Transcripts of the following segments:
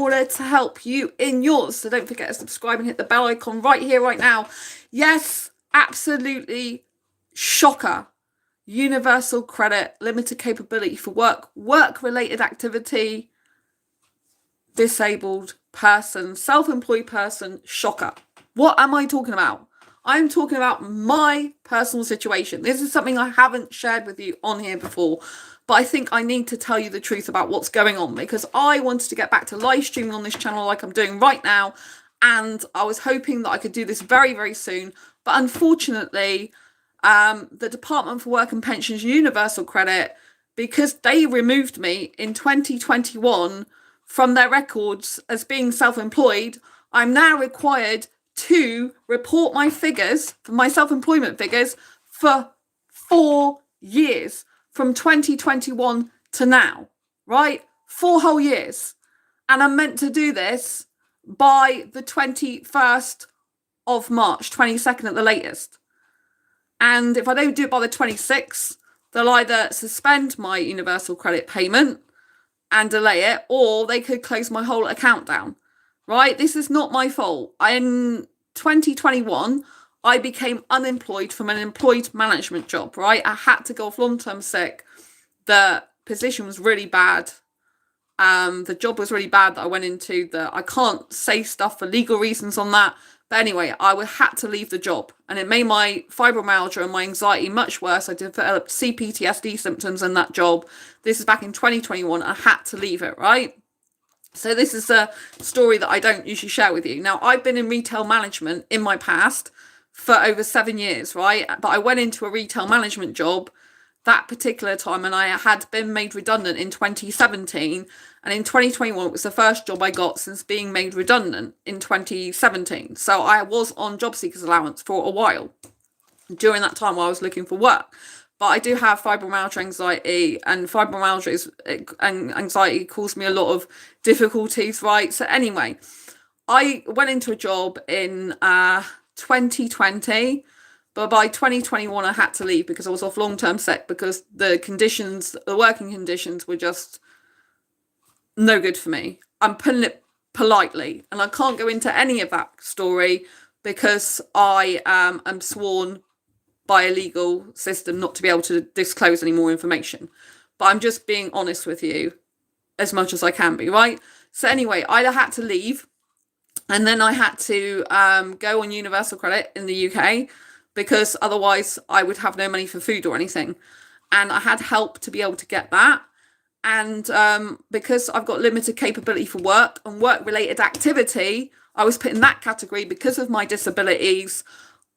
order to help you in yours. So don't forget to subscribe and hit the bell icon right here, right now. Yes, absolutely shocker. Universal credit, limited capability for work-related activity, disabled person, self-employed person, shocker. What am I talking about? I'm talking about my personal situation. This is something I haven't shared with you on here before, but I think I need to tell you the truth about what's going on, because I wanted to get back to live streaming on this channel like I'm doing right now, and I was hoping that I could do this very, very soon. But unfortunately, the Department for Work and Pensions Universal Credit, because they removed me in 2021 from their records as being self-employed, I'm now required to report my figures, for my self-employment figures, for 4 years, from 2021 to now, right? 4 whole years. And I'm meant to do this by the 21st of March, 22nd at the latest. And if I don't do it by the 26th, they'll either suspend my universal credit payment and delay it, or they could close my whole account down, right? This is not my fault. In 2021, I became unemployed from an employed management job, right? I had to go off long-term sick. The position was really bad. The job was really bad that I went into. I can't say stuff for legal reasons on that. But anyway, I had to leave the job, and it made my fibromyalgia and my anxiety much worse. I developed CPTSD symptoms in that job. This is back in 2021. I had to leave it, right? So this is a story that I don't usually share with you. Now, I've been in retail management in my past for over 7 years, right? But I went into a retail management job that particular time, and I had been made redundant in 2017. And in 2021, it was the first job I got since being made redundant in 2017. So I was on job seekers allowance for a while during that time while I was looking for work. But I do have fibromyalgia anxiety, and anxiety caused me a lot of difficulties, right? So anyway, I went into a job in 2020, but by 2021 I had to leave because I was off long-term sick, because the working conditions were just no good for me. I'm putting it politely, and I can't go into any of that story because I am sworn by a legal system not to be able to disclose any more information. But I'm just being honest with you as much as I can be, right? So anyway, I had to leave, and then I had to go on universal credit in the UK, because otherwise I would have no money for food or anything. And I had help to be able to get that. And because I've got limited capability for work and work-related activity, I was put in that category because of my disabilities.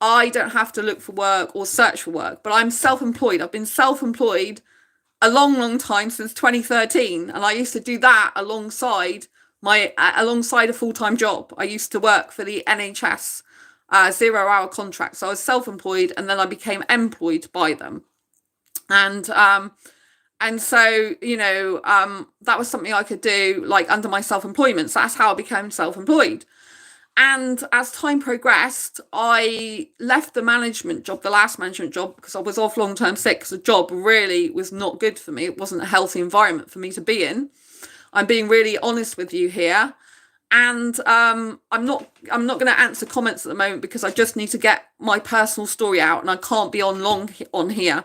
I don't have to look for work or search for work, but I'm self-employed. I've been self-employed a long, long time, since 2013. And I used to do that alongside a full-time job. I used to work for the NHS, 0-hour contract. So I was self-employed, and then I became employed by them. And so, that was something I could do, like, under my self-employment. So that's how I became self-employed. And as time progressed, I left the management job, the last management job, because I was off long-term sick, because the job really was not good for me. It wasn't a healthy environment for me to be in. I'm being really honest with you here. And I'm not going to answer comments at the moment, because I just need to get my personal story out, and I can't be on long on here.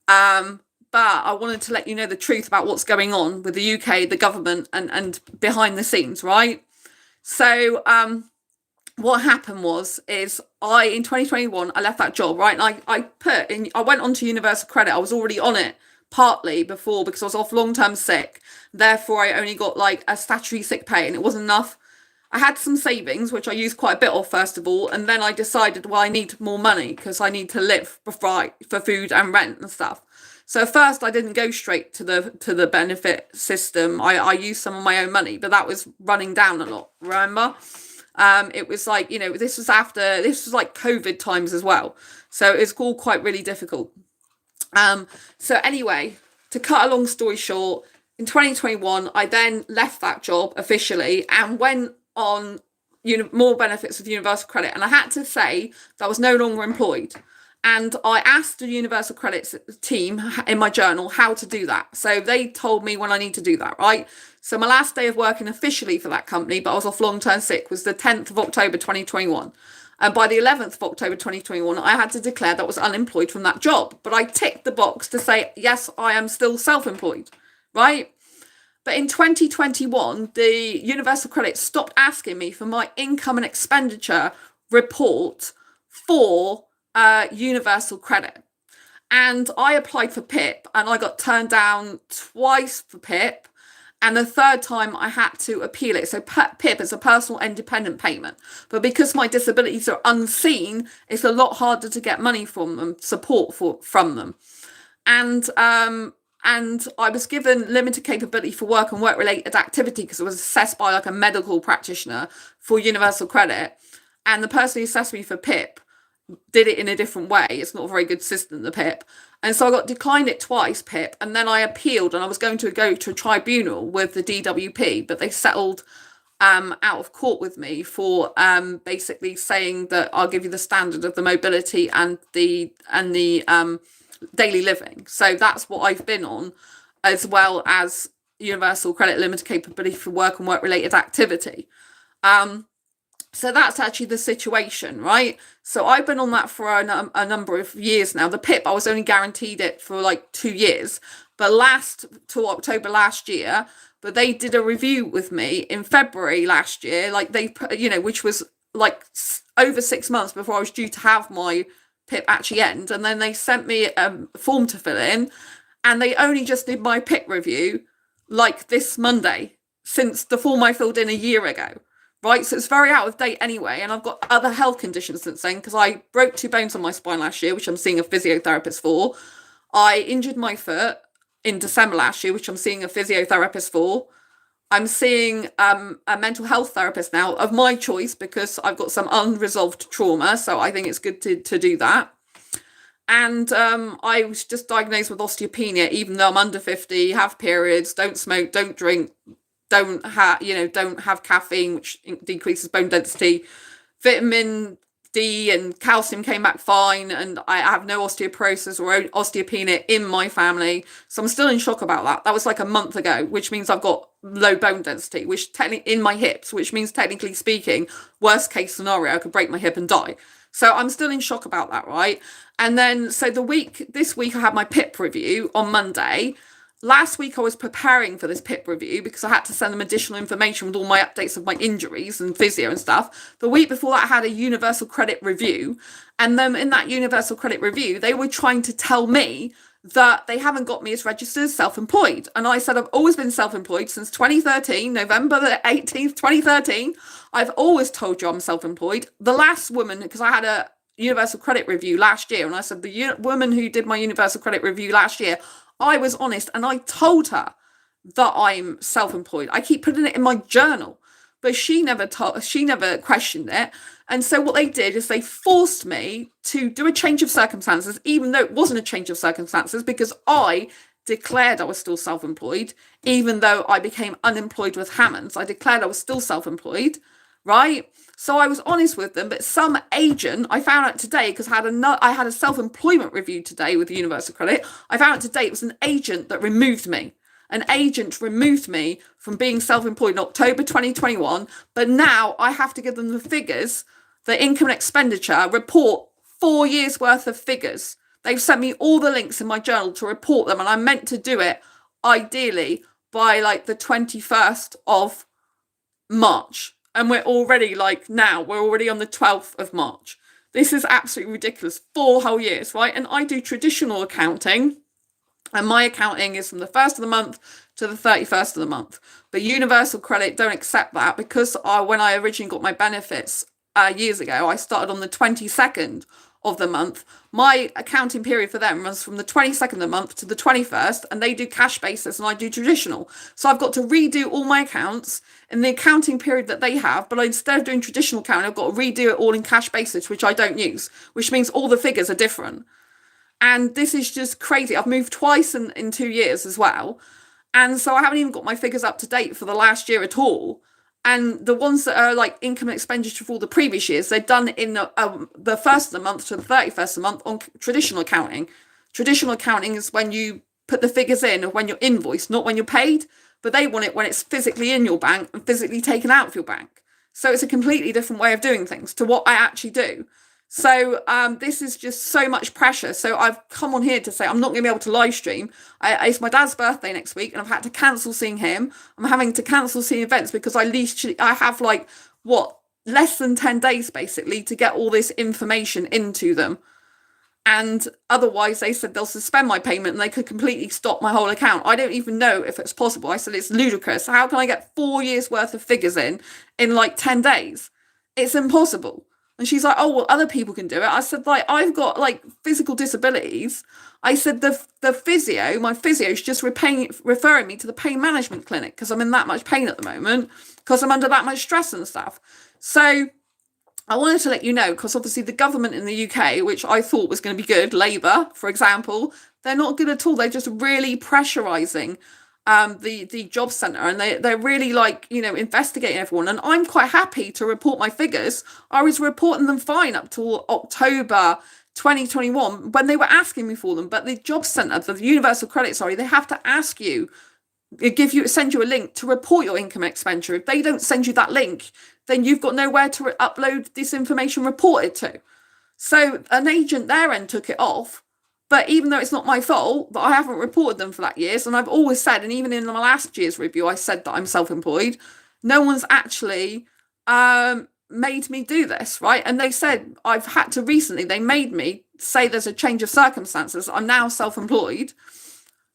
But I wanted to let you know the truth about what's going on with the UK, the government, and behind the scenes, right? So what happened is in 2021, I left that job, right? And I went onto universal credit. I was already on it partly before, because I was off long-term sick. Therefore, I only got like a statutory sick pay, and it wasn't enough. I had some savings, which I used quite a bit of first of all. And then I decided, well, I need more money because I need to live for food and rent and stuff. So first, I didn't go straight to the benefit system. I used some of my own money, but that was running down a lot. Remember, it was like, this was like COVID times as well. So it's all quite really difficult. So anyway, to cut a long story short, in 2021, I then left that job officially and went on more benefits with universal credit. And I had to say that I was no longer employed. And I asked the universal credit team in my journal how to do that. So they told me when I need to do that, right? So my last day of working officially for that company, but I was off long-term sick, was the 10th of October 2021. And by the 11th of October 2021, I had to declare that I was unemployed from that job. But I ticked the box to say, yes, I am still self-employed, right? But in 2021, the Universal Credit stopped asking me for my income and expenditure report for Universal Credit. And I applied for PIP and I got turned down twice for PIP. And the third time I had to appeal it. So PIP is a personal independent payment. But because my disabilities are unseen, it's a lot harder to get money from them, support from them. And I was given limited capability for work and work-related activity because it was assessed by like a medical practitioner for Universal Credit. And the person who assessed me for PIP did it in a different way. It's not a very good system, the PIP. And so I got declined it twice, PIP, and then I appealed and I was going to go to a tribunal with the DWP, but they settled out of court with me for basically saying that I'll give you the standard of the mobility and the daily living. So that's what I've been on, as well as Universal Credit Limited Capability for Work and Work-Related Activity. So that's actually the situation, right? So I've been on that for a number of years now. The PIP, I was only guaranteed it for like 2 years, but till October last year. But they did a review with me in February last year, like they, which was like over 6 months before I was due to have my PIP actually end. And then they sent me a form to fill in, and they only just did my PIP review like this Monday, since the form I filled in a year ago. Right, so it's very out of date anyway, and I've got other health conditions since then because I broke 2 bones on my spine last year, which I'm seeing a physiotherapist for. I injured my foot in December last year, which I'm seeing a physiotherapist for. I'm seeing a mental health therapist now of my choice because I've got some unresolved trauma, so I think it's good to do that. And I was just diagnosed with osteopenia, even though I'm under 50, have periods, don't smoke, don't drink, don't have caffeine, which decreases bone density. Vitamin D and calcium came back fine, and I have no osteoporosis or osteopenia in my family. So I'm still in shock about that. That was like a month ago, which means I've got low bone density, which technically in my hips, which means technically speaking, worst case scenario, I could break my hip and die. So I'm still in shock about that, right? And then, so this week I had my PIP review on Monday. Last week I was preparing for this PIP review because I had to send them additional information with all my updates of my injuries and physio and stuff. The week before that I had a Universal Credit review. And then in that Universal Credit review, they were trying to tell me that they haven't got me as registered as self-employed. And I said, I've always been self-employed since 2013, November the 18th, 2013. I've always told you I'm self-employed. The last woman, because I had a Universal Credit review last year, and I said, the woman who did my Universal Credit review last year, I was honest and I told her that I'm self-employed. I keep putting it in my journal, but she never questioned it. And so what they did is they forced me to do a change of circumstances, even though it wasn't a change of circumstances, because I declared I was still self-employed, even though I became unemployed with Hammonds. I declared I was still self-employed, right? So I was honest with them, but some agent, I found out today, because I had a self-employment review today with Universal Credit. I found out today it was an agent that removed me. An agent removed me from being self-employed in October 2021, but now I have to give them the figures, the income and expenditure report, 4 years worth of figures. They've sent me all the links in my journal to report them, and I'm meant to do it ideally by like the 21st of March. And we're already we're already on the 12th of March. This is absolutely ridiculous. 4 whole years, right? And I do traditional accounting, and my accounting is from the 1st of the month to the 31st of the month. But Universal Credit don't accept that because when I originally got my benefits years ago, I started on the 22nd of the month. My accounting period for them runs from the 22nd of the month to the 21st, and they do cash basis and I do traditional. So I've got to redo all my accounts in the accounting period that they have, but instead of doing traditional accounting, I've got to redo it all in cash basis, which I don't use, which means all the figures are different. And this is just crazy. I've moved twice in 2 years as well. And so I haven't even got my figures up to date for the last year at all. And the ones that are like income and expenditure for all the previous years, they're done in the 1st of the month to the 31st of the month on traditional accounting. Traditional accounting is when you put the figures in of when you're invoiced, not when you're paid. but they want it when it's physically in your bank and physically taken out of your bank. So it's a completely different way of doing things to what I actually do. So this is just so much pressure. So I've come on here to say I'm not going to be able to live stream. It's my dad's birthday next week, and I've had to cancel seeing him. I'm having to cancel seeing events because I have like less than 10 days basically to get all this information into them. And otherwise, they said they'll suspend my payment and they could completely stop my whole account. I don't even know if it's possible. I said it's ludicrous. How can I get 4 years worth of figures in like 10 days? It's impossible. And she's like, oh, well, other people can do it. I said, like, I've got like physical disabilities. I said my physio is just referring me to the pain management clinic because I'm in that much pain at the moment because I'm under that much stress and stuff. So I wanted to let you know, because obviously the government in the UK, which I thought was going to be good, Labour, for example, they're not good at all. They're just really pressurising the job centre, and they're really like, investigating everyone. And I'm quite happy to report my figures. I was reporting them fine up till October 2021 when they were asking me for them. But the job centre, the Universal Credit, they have to ask you, send you a link to report your income and expenditure. If they don't send you that link, then you've got nowhere to upload this information reported to. So an agent their end took it off. But even though it's not my fault, that I haven't reported them for that years, and I've always said, and even in my last year's review, I said that I'm self-employed, no one's actually made me do this, right? And they said they made me say there's a change of circumstances. I'm now self-employed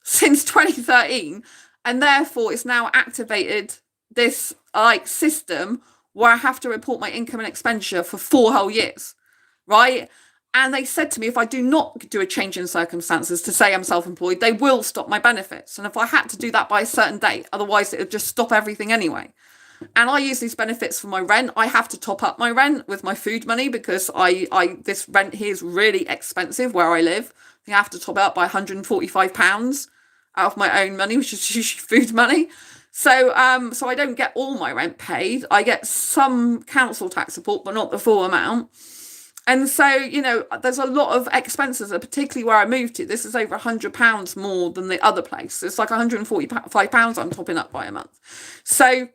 since 2013, and therefore it's now activated this system where I have to report my income and expenditure for 4 whole years, right? And they said to me, if I do not do a change in circumstances to say I'm self-employed, they will stop my benefits. And if I had to do that by a certain date, otherwise it would just stop everything anyway. And I use these benefits for my rent. I have to top up my rent with my food money because this rent here is really expensive where I live. I have to top it up by £145 out of my own money, which is usually food money. So I don't get all my rent paid. I get some council tax support, but not the full amount. And so, there's a lot of expenses, particularly where I moved to. This is over £100 more than the other place. It's like £145 I'm topping up by a month. So,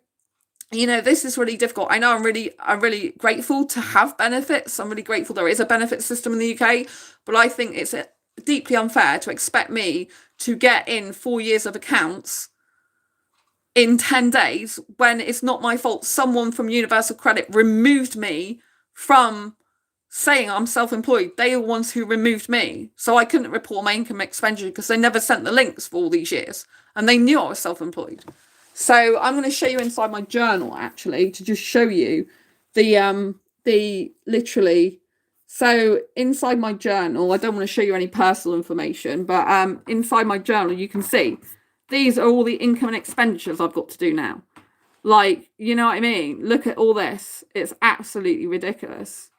this is really difficult. I know I'm really grateful to have benefits. I'm really grateful there is a benefit system in the UK, but I think it's deeply unfair to expect me to get in 4 years of accounts in 10 days when it's not my fault. Someone from Universal Credit removed me from saying I'm self-employed. They are the ones who removed me. So I couldn't report my income expenditure because they never sent the links for all these years. And they knew I was self-employed. So I'm going to show you inside my journal, actually, to just show you the literally. So inside my journal, I don't want to show you any personal information, but inside my journal, you can see these are all the income and expenditures I've got to do now. Like, you know what I mean? Look at all this. It's absolutely ridiculous.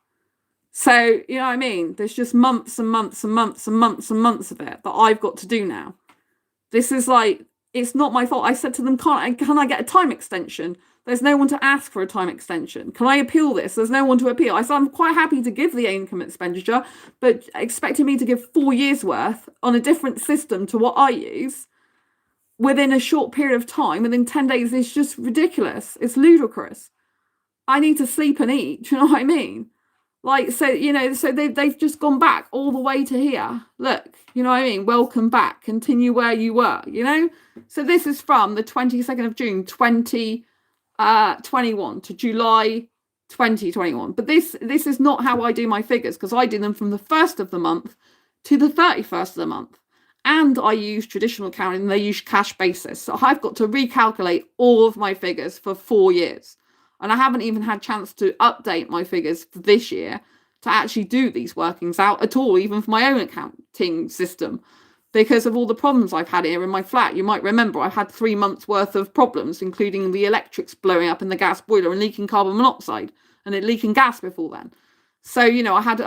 So, you know what I mean? There's just months and months and months and months and months of it that I've got to do now. This is like, it's not my fault. I said to them, can I get a time extension? There's no one to ask for a time extension. Can I appeal this? There's no one to appeal. I said, I'm quite happy to give the income expenditure, but expecting me to give 4 years worth on a different system to what I use within a short period of time, within 10 days, is just ridiculous. It's ludicrous. I need to sleep and eat. Do you know what I mean? Like, so, so they've just gone back all the way to here. Look, you know what I mean? Welcome back. Continue where you were, So this is from the 22nd of June, 2021 to July 2021. But this is not how I do my figures, because I do them from the 1st of the month to the 31st of the month. And I use traditional accounting, and they use cash basis. So I've got to recalculate all of my figures for 4 years. And I haven't even had a chance to update my figures for this year to actually do these workings out at all, even for my own accounting system, because of all the problems I've had here in my flat. You might remember I had 3 months worth of problems, including the electrics blowing up in the gas boiler and leaking carbon monoxide and it leaking gas before then. So, I had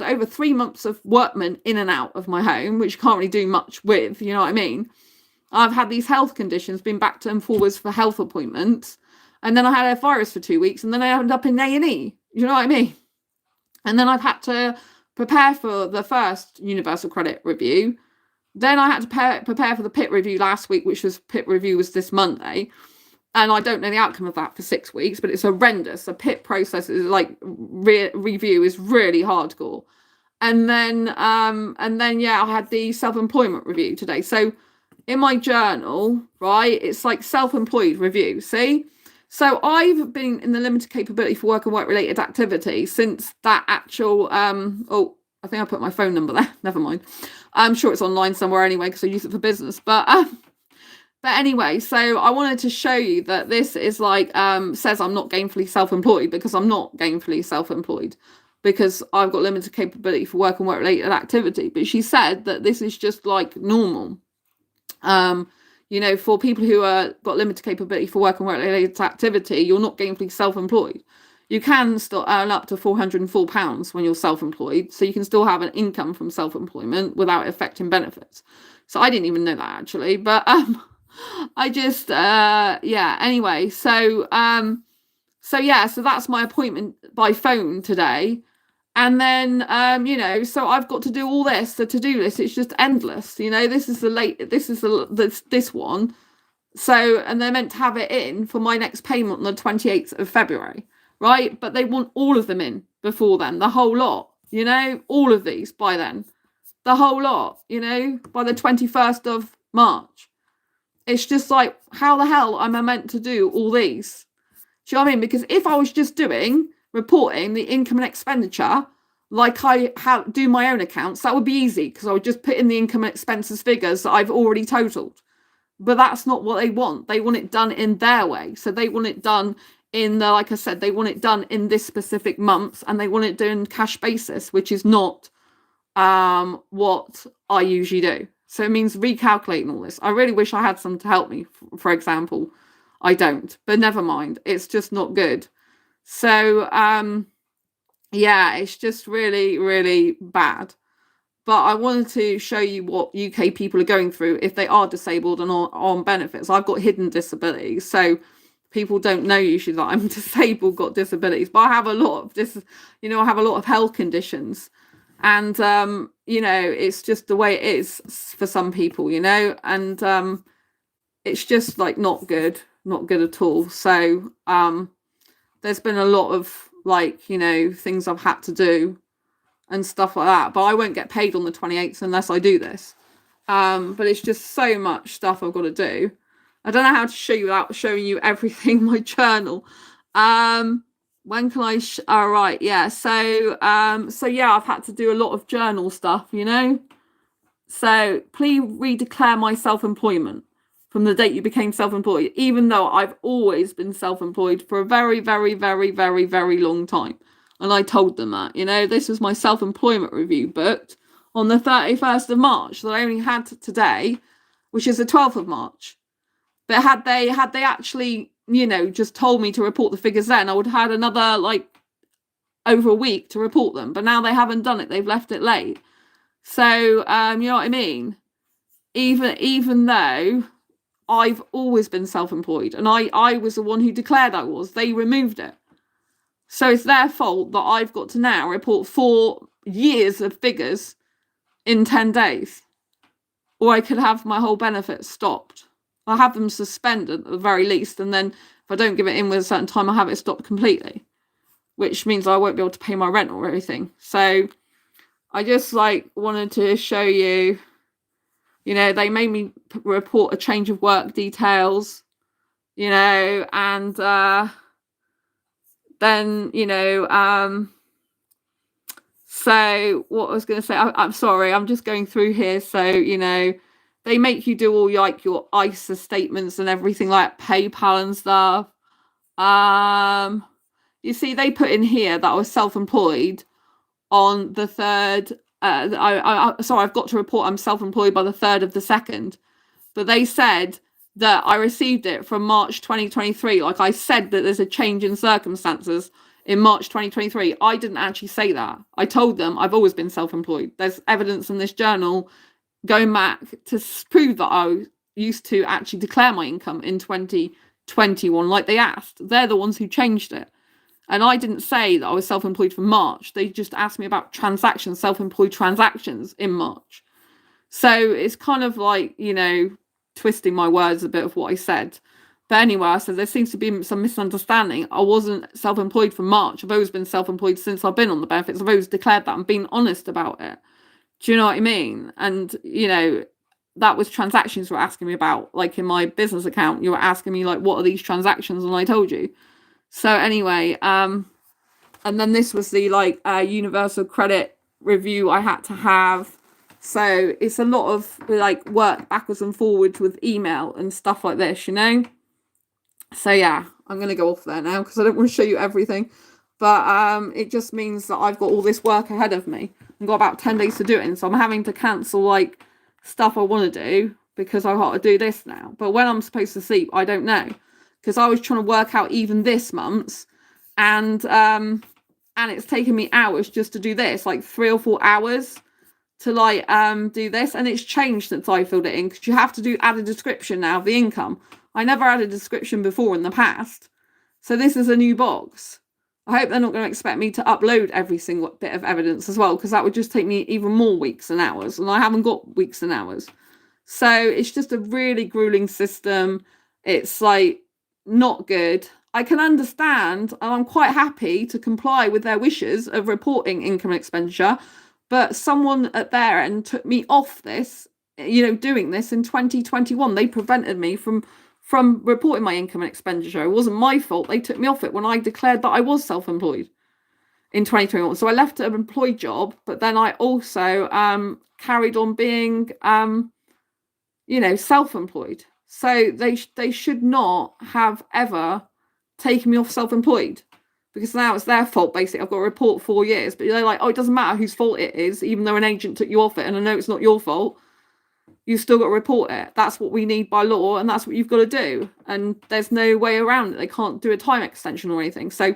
over 3 months of workmen in and out of my home, which you can't really do much with, you know what I mean? I've had these health conditions, been back and forwards for health appointments. And then I had a virus for 2 weeks, and then I ended up in A&E. You know what I mean? And then I've had to prepare for the first Universal Credit review Then I had to prepare for the PIT review last week, which was PIT review was this Monday. And I don't know the outcome of that for 6 weeks, but it's horrendous. The PIT process is like review is really hardcore. And then yeah, I had the self-employment review today. So in my journal, right, it's like self-employed review. See? So I've been in the limited capability for work and work-related activity since that actual oh, I think I put my phone number there. Never mind. I'm sure it's online somewhere anyway because I use it for business. But anyway, so I wanted to show you that this is like says I'm not gainfully self-employed, because I'm not gainfully self-employed, because I've got limited capability for work and work-related activity. But she said that this is just like normal. You know, for people who are got limited capability for work and work-related activity, you're not gainfully self-employed. You can still earn up to £404 when you're self-employed, so you can still have an income from self-employment without affecting benefits. So I didn't even know that actually, but I just yeah. Anyway, so yeah, so that's my appointment by phone today. And then, you know, so I've got to do all this, the to-do list. It's just endless. You know, this is this one. So, and they're meant to have it in for my next payment on the 28th of February, right? But they want all of them in before then, the whole lot, you know, all of these by then, the whole lot, you know, by the 21st of March. It's just like, how the hell am I meant to do all these? Do you know what I mean? Because if I was just reporting the income and expenditure like I do my own accounts, that would be easy, because I would just put in the income and expenses figures that I've already totaled. But that's not what they want. They want it done in their way. So they want it done in the, like I said, they want it done in this specific months, and they want it done cash basis, which is not what I usually do. So it means recalculating all this. I really wish I had some to help me, for example. I don't, but never mind. It's just not good. So, yeah, it's just really, really bad. But I wanted to show you what UK people are going through if they are disabled and on benefits. I've got hidden disabilities, so people don't know usually that I'm disabled, got disabilities. But I have a lot of I have a lot of health conditions, and you know, it's just the way it is for some people, you know, and it's just like not good at all. So there's been a lot of, like, you know, things I've had to do and stuff like that, but I won't get paid on the 28th unless I do this. But it's just so much stuff I've got to do. I don't know how to show you without showing you everything in my journal. When can I all right, yeah, so yeah, I've had to do a lot of journal stuff, you know. So please redeclare my self-employment from the date you became self-employed, even though I've always been self-employed for a very, very, very, very, very long time. And I told them that, you know, this was my self-employment review booked on the 31st of March that I only had today, which is the 12th of March. But had they actually, you know, just told me to report the figures then, I would have had another, like, over a week to report them. But now they haven't done it. They've left it late. So, you know what I mean? Even though I've always been self-employed, and I was the one who declared I was. They removed it. So it's their fault that I've got to now report 4 years of figures in 10 days. Or I could have my whole benefits stopped. I'll have them suspended at the very least, and then if I don't give it in with a certain time, I'll have it stopped completely, which means I won't be able to pay my rent or anything. So I just wanted to show you, you know, they made me report a change of work details, you know, and then, you know, so what I was going to say, I'm sorry, I'm just going through here. So, you know, they make you do all your ISA statements and everything, like PayPal and stuff. You see, they put in here that I was self-employed on the 3rd. Sorry, I've got to report I'm self-employed by the 3rd of the 2nd. But they said that I received it from March 2023. Like I said that there's a change in circumstances in March 2023. I didn't actually say that. I told them I've always been self-employed. There's evidence in this journal going back to prove that I used to actually declare my income in 2021 like they asked. They're the ones who changed it. And I didn't say that I was self-employed from March. They just asked me about transactions, self-employed transactions in March. So it's kind of like, twisting my words a bit of what I said. But anyway, I said there seems to be some misunderstanding. I wasn't self-employed from March. I've always been self-employed since I've been on the benefits. I've always declared that and been honest about it. Do you know what I mean? And, that was transactions you were asking me about. Like in my business account, you were asking me like, what are these transactions? And I told you. So anyway, and then this was the like universal credit review I had to have. So it's a lot of like work backwards and forwards with email and stuff like this, So yeah, I'm going to go off there now because I don't want to show you everything. But it just means that I've got all this work ahead of me. I've got about 10 days to do it. And so I'm having to cancel like stuff I want to do because I've got to do this now. But when I'm supposed to sleep, I don't know. Because I was trying to work out even this month's. And it's taken me hours just to do this, like 3 or 4 hours to like do this. And it's changed since I filled it in because you have to add a description now of the income. I never had a description before in the past. So this is a new box. I hope they're not going to expect me to upload every single bit of evidence as well, because that would just take me even more weeks and hours. And I haven't got weeks and hours. So it's just a really grueling system. It's like not good. I can understand, and I'm quite happy to comply with their wishes of reporting income and expenditure. But someone at their end took me off this, doing this in 2021. They prevented me from reporting my income and expenditure. It wasn't my fault. They took me off it when I declared that I was self-employed in 2021. So I left an employed job, but then I also carried on being, self-employed. So they should not have ever taken me off self-employed, because now it's their fault, basically. I've got to report 4 years, but they're like, oh, it doesn't matter whose fault it is, even though an agent took you off it, and I know it's not your fault. You've still got to report it. That's what we need by law, and that's what you've got to do. And there's no way around it. They can't do a time extension or anything. So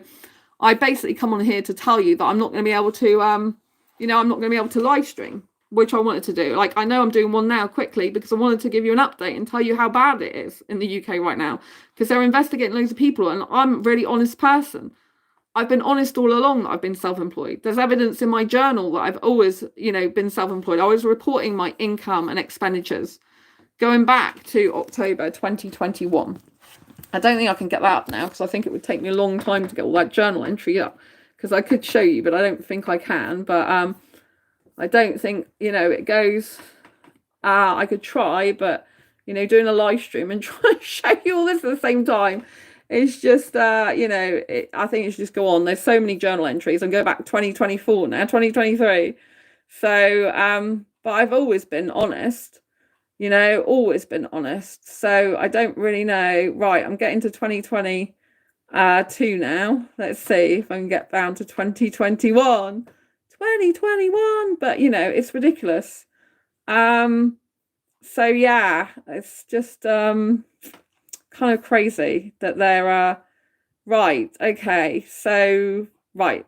I basically come on here to tell you that I'm not going to be able to, I'm not going to be able to live stream, which I wanted to do. Like, I know I'm doing one now quickly because I wanted to give you an update and tell you how bad it is in the UK right now, because they're investigating loads of people, and I'm a really honest person. I've been honest all along that I've been self-employed. There's evidence in my journal that I've always, been self-employed. I was reporting my income and expenditures going back to October 2021. I don't think I can get that up now because I think it would take me a long time to get all that journal entry up, because I could show you, but I don't think I can. But I don't think, it goes. I could try, but, doing a live stream and trying to show you all this at the same time, it's just, I think it should just go on. There's so many journal entries. And go back 2024 now, 2023. So, but I've always been honest, always been honest. So I don't really know. Right, I'm getting to 2022 now. Let's see if I can get down to 2021. 2021. But, it's ridiculous. So, yeah, it's just... kind of crazy that they're right. Okay, so right,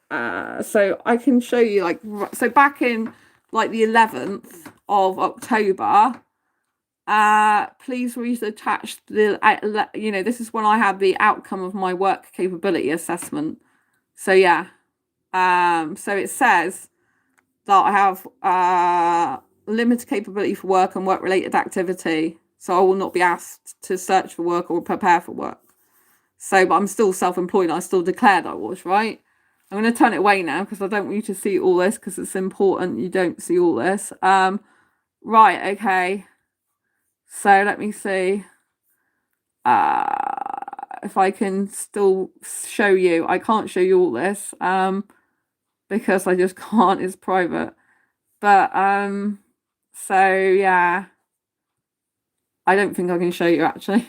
so I can show you, like, so back in like the 11th of October, please read attached the this is when I had the outcome of my work capability assessment. So yeah, so it says that I have limited capability for work and work related activity. So I will not be asked to search for work or prepare for work. So, but I'm still self-employed. I still declared I was, right? I'm going to turn it away now because I don't want you to see all this, because it's important you don't see all this. Right, okay. So let me see if I can still show you. I can't show you all this because I just can't. It's private. But so yeah. I don't think I can show you, actually.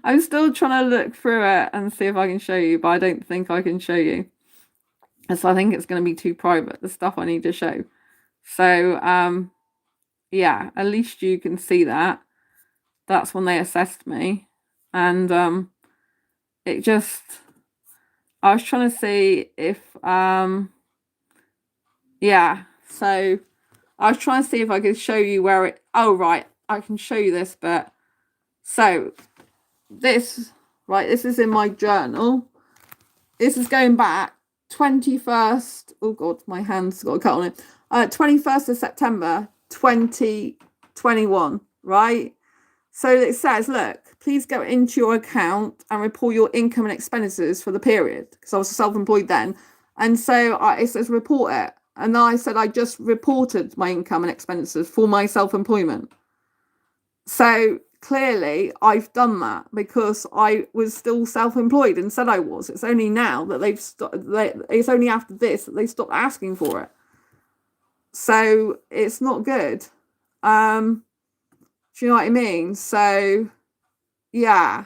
I'm still trying to look through it and see if I can show you, but I don't think I can show you. And so I think it's going to be too private, the stuff I need to show. So, yeah, at least you can see that. That's when they assessed me. And it just... I was trying to see if... yeah, so I was trying to see if I could show you where it... Oh, right. I can show you this, but so this, right, this is in my journal. This is going back 21st, oh God, my hand's got a cut on it. 21st of September 2021, right? So it says, look, please go into your account and report your income and expenses for the period, because I was self-employed then. And so it says report it. And I said I just reported my income and expenses for my self-employment. So clearly I've done that because I was still self-employed and said I was. It's only now that it's only after this that they stopped asking for it. So it's not good. Do you know what I mean? So yeah.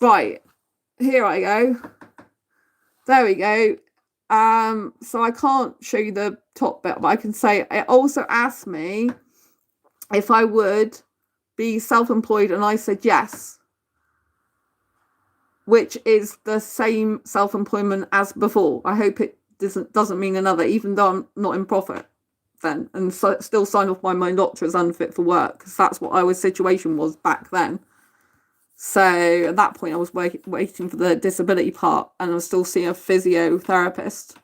Right, here I go. There we go. So I can't show you the top bit, but I can say it also asked me if I would be self-employed, and I said yes, which is the same self-employment as before. I hope it doesn't mean another, even though I'm not in profit then, and so still signed off by my doctor as unfit for work, because that's what our situation was back then. So at that point I was waiting for the disability part, and I was still seeing a physiotherapist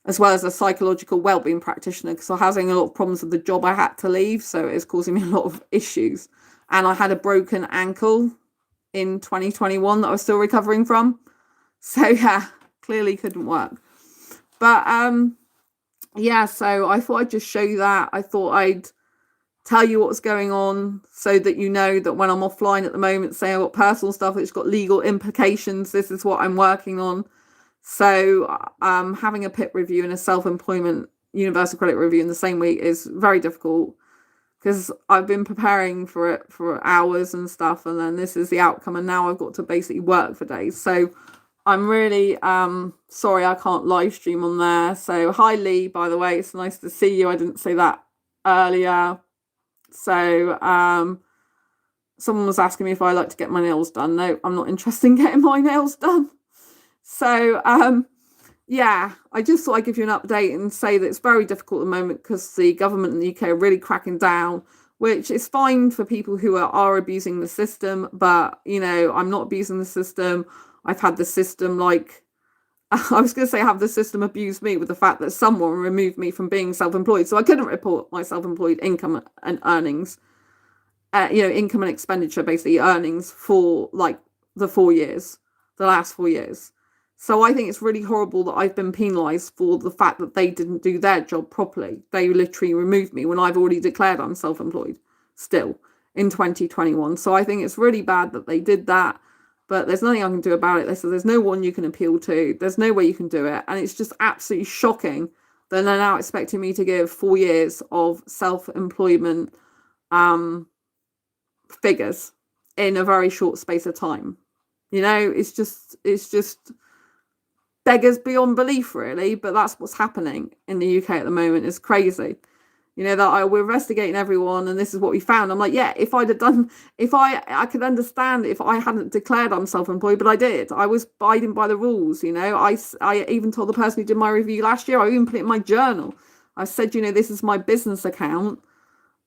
as well as a psychological wellbeing practitioner, because I was having a lot of problems with the job I had to leave, so it's causing me a lot of issues. And I had a broken ankle in 2021 that I was still recovering from. So yeah, clearly couldn't work. But yeah, so I thought I'd just show you that. I thought I'd tell you what's going on so that you know that when I'm offline at the moment, say I've got personal stuff that's got legal implications, this is what I'm working on. So having a PIP review and a self-employment universal credit review in the same week is very difficult, because I've been preparing for it for hours and stuff, and then this is the outcome, and now I've got to basically work for days. So I'm really sorry I can't live stream on there. So hi Lee, by the way, it's nice to see you. I didn't say that earlier. So someone was asking me if I like to get my nails done. No, I'm not interested in getting my nails done. So yeah, I just thought I'd give you an update and say that it's very difficult at the moment because the government in the UK are really cracking down, which is fine for people who are abusing the system. But, you know, I'm not abusing the system. I've had the system, like, I was going to say have the system abuse me with the fact that someone removed me from being self-employed. So I couldn't report my self-employed income and earnings, you know, income and expenditure, basically earnings for like the last 4 years. So I think it's really horrible that I've been penalised for the fact that they didn't do their job properly. They literally removed me when I've already declared I'm self-employed still in 2021. So I think it's really bad that they did that, but there's nothing I can do about it. They said there's no one you can appeal to. There's no way you can do it. And it's just absolutely shocking that they're now expecting me to give 4 years of self-employment figures in a very short space of time. You know, it's just beggars beyond belief, really, but that's what's happening in the UK at the moment. Is crazy. You know, that we're investigating everyone and this is what we found. I'm like, yeah, if I'd have done, if I could understand if I hadn't declared I'm self-employed, but I did. I was abiding by the rules, you know. I even told the person who did my review last year, I even put it in my journal. I said, you know, this is my business account.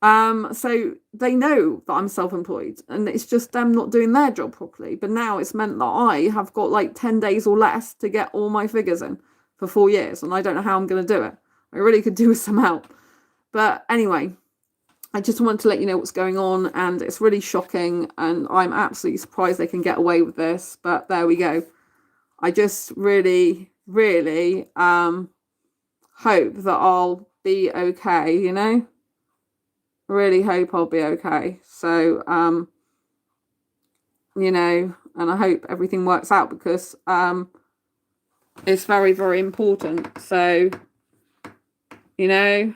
So they know that I'm self-employed, and it's just them not doing their job properly. But now it's meant that I have got like 10 days or less to get all my figures in for 4 years, and I don't know how I'm going to do it. I really could do with some help. But anyway, I just wanted to let you know what's going on, and it's really shocking, and I'm absolutely surprised they can get away with this, but there we go. I just really, really hope that I'll be okay, you know? Really hope I'll be okay. So, you know, and I hope everything works out, because it's very, very important. So, you know,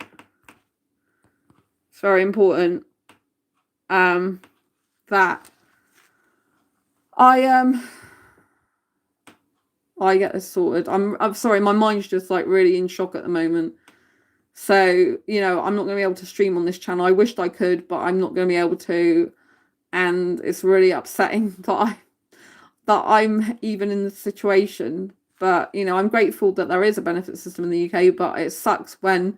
it's very important that I get this sorted. I'm sorry, my mind's just like really in shock at the moment. So, you know, I'm not going to be able to stream on this channel. I wished I could, but I'm not going to be able to. And it's really upsetting that I'm even in this situation. But, you know, I'm grateful that there is a benefit system in the UK, but it sucks when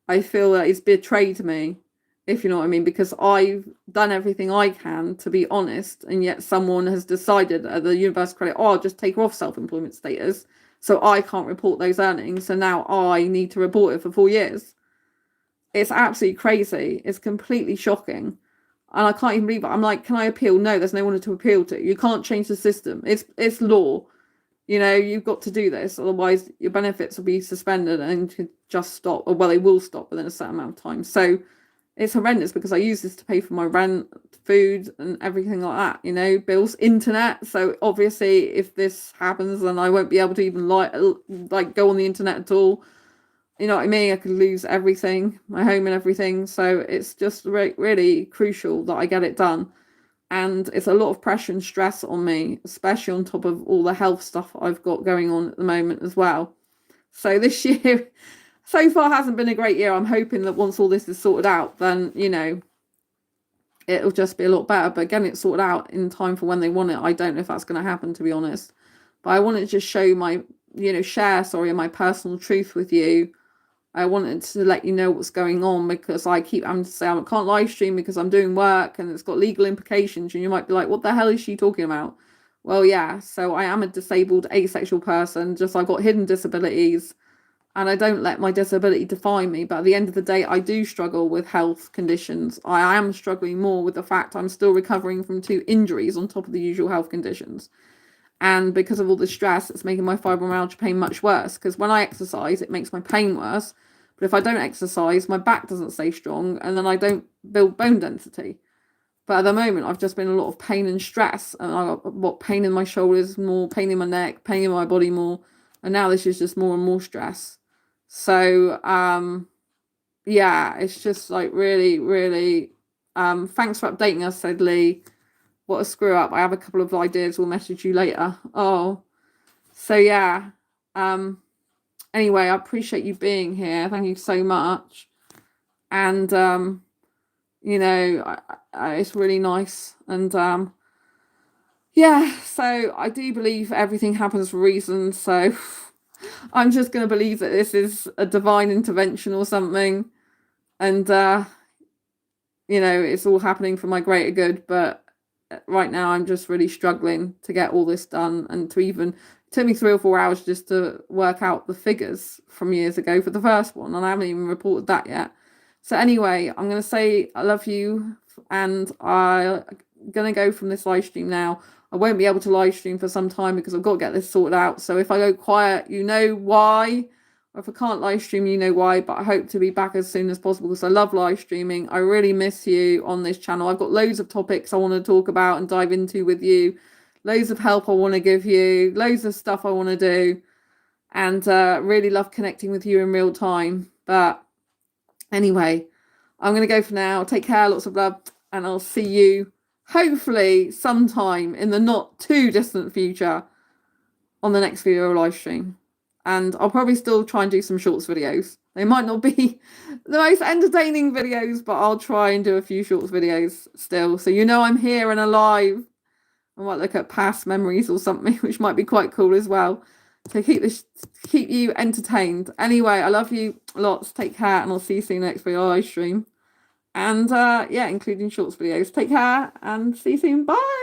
I feel that it's betrayed me, if you know what I mean, because I've done everything I can to be honest, and yet someone has decided at the universal credit, oh, I'll just take her off self-employment status So I can't report those earnings. So now I need to report it for 4 years. It's absolutely crazy. It's completely shocking. And I can't even believe it. I'm like, can I appeal? No, there's no one to appeal to. You can't change the system. It's law. You know, you've got to do this. Otherwise, your benefits will be suspended and could just stop. Or, well, they will stop within a certain amount of time. So it's horrendous because I use this to pay for my rent, food, and everything like that. You know, bills, internet. So obviously, if this happens, then I won't be able to even like go on the internet at all. You know what I mean? I could lose everything, my home and everything. So it's just really crucial that I get it done. And it's a lot of pressure and stress on me, especially on top of all the health stuff I've got going on at the moment as well. So this year, so far, hasn't been a great year. I'm hoping that once all this is sorted out, then, you know, it'll just be a lot better. But again, it's sorted out in time for when they want it. I don't know if that's going to happen, to be honest. But I wanted to just show my, share my personal truth with you. I wanted to let you know what's going on because I keep having to say I can't live stream because I'm doing work and it's got legal implications. And you might be like, what the hell is she talking about? Well, yeah, so I am a disabled asexual person, just I've got hidden disabilities and I don't let my disability define me. But at the end of the day, I do struggle with health conditions. I am struggling more with the fact I'm still recovering from 2 injuries on top of the usual health conditions. And because of all the stress, it's making my fibromyalgia pain much worse. Because when I exercise, it makes my pain worse. But if I don't exercise, my back doesn't stay strong. And then I don't build bone density. But at the moment, I've just been a lot of pain and stress. And I've got pain in my shoulders, more pain in my neck, pain in my body more. And now this is just more and more stress. So, yeah, it's just like really, really, thanks for updating us, said Lee. What a screw up. I have a couple of ideas. We'll message you later. Oh, so yeah. Anyway, I appreciate you being here. Thank you so much. And, it's really nice. And, yeah, so I do believe everything happens for reasons. So I'm just going to believe that this is a divine intervention or something. And, it's all happening for my greater good. But right now I'm just really struggling to get all this done, and it took me 3 or 4 hours just to work out the figures from years ago for the first one, and I haven't even reported that yet. So anyway, I'm going to say I love you, and I'm going to go from this live stream now. I won't be able to live stream for some time because I've got to get this sorted out. So if I go quiet, you know why. Or if I can't live stream, you know why. But I hope to be back as soon as possible because I love live streaming. I really miss you on this channel. I've got loads of topics I want to talk about and dive into with you. Loads of help I want to give you. Loads of stuff I want to do. And really love connecting with you in real time. But anyway, I'm going to go for now. Take care. Lots of love. And I'll see you hopefully sometime in the not too distant future on the next video or live stream. And I'll probably still try and do some shorts videos. They might not be the most entertaining videos, but I'll try and do a few shorts videos still. So I'm here and alive. I might look at past memories or something, which might be quite cool as well. So keep you entertained. Anyway, I love you lots. Take care, and I'll see you soon next video live stream. And including shorts videos. Take care and see you soon. Bye.